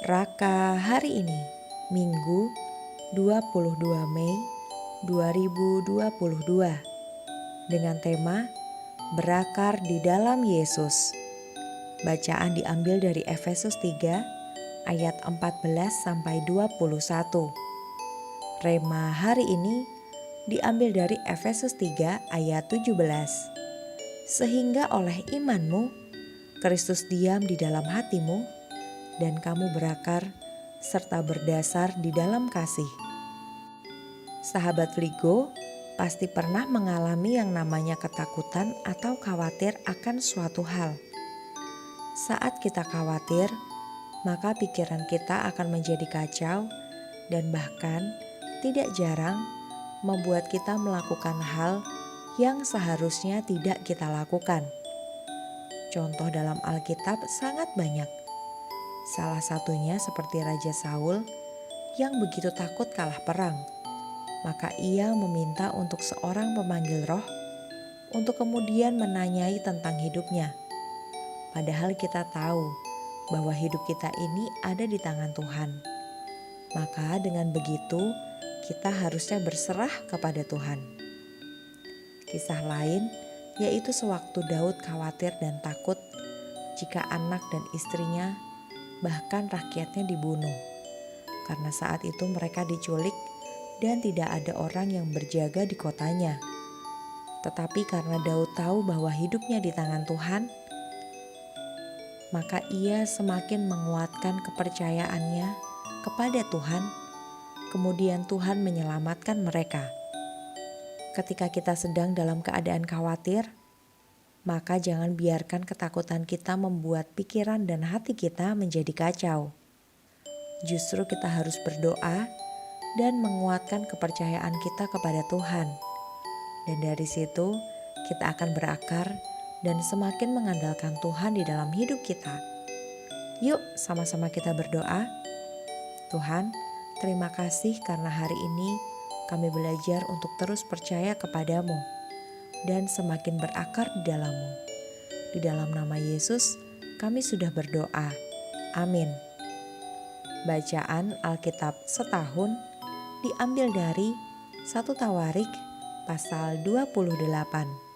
Raka hari ini, Minggu 22 Mei 2022, dengan tema Berakar di dalam Yesus. Bacaan diambil dari Efesus 3 ayat 14-21. Rema hari ini diambil dari Efesus 3 ayat 17. Sehingga oleh imanmu, Kristus diam di dalam hatimu, dan kamu berakar serta berdasar di dalam kasih. Sahabat Ligo pasti pernah mengalami yang namanya ketakutan atau khawatir akan suatu hal. Saat kita khawatir, maka pikiran kita akan menjadi kacau dan bahkan tidak jarang membuat kita melakukan hal yang seharusnya tidak kita lakukan. Contoh dalam Alkitab sangat banyak. Salah satunya seperti Raja Saul yang begitu takut kalah perang. Maka ia meminta untuk seorang pemanggil roh untuk kemudian menanyai tentang hidupnya. Padahal kita tahu bahwa hidup kita ini ada di tangan Tuhan. Maka dengan begitu kita harusnya berserah kepada Tuhan. Kisah lain yaitu sewaktu Daud khawatir dan takut jika anak dan istrinya bahkan rakyatnya dibunuh. Karena saat itu mereka diculik dan tidak ada orang yang berjaga di kotanya. Tetapi karena Daud tahu bahwa hidupnya di tangan Tuhan, maka ia semakin menguatkan kepercayaannya kepada Tuhan. Kemudian Tuhan menyelamatkan mereka. Ketika kita sedang dalam keadaan khawatir, maka jangan biarkan ketakutan kita membuat pikiran dan hati kita menjadi kacau. Justru kita harus berdoa dan menguatkan kepercayaan kita kepada Tuhan. Dan dari situ kita akan berakar dan semakin mengandalkan Tuhan di dalam hidup kita. Yuk sama-sama kita berdoa. Tuhan, terima kasih karena hari ini kami belajar untuk terus percaya kepadamu dan semakin berakar di dalam-Mu. Di dalam nama Yesus, kami sudah berdoa. Amin. Bacaan Alkitab setahun diambil dari 1 Tawarik pasal 28.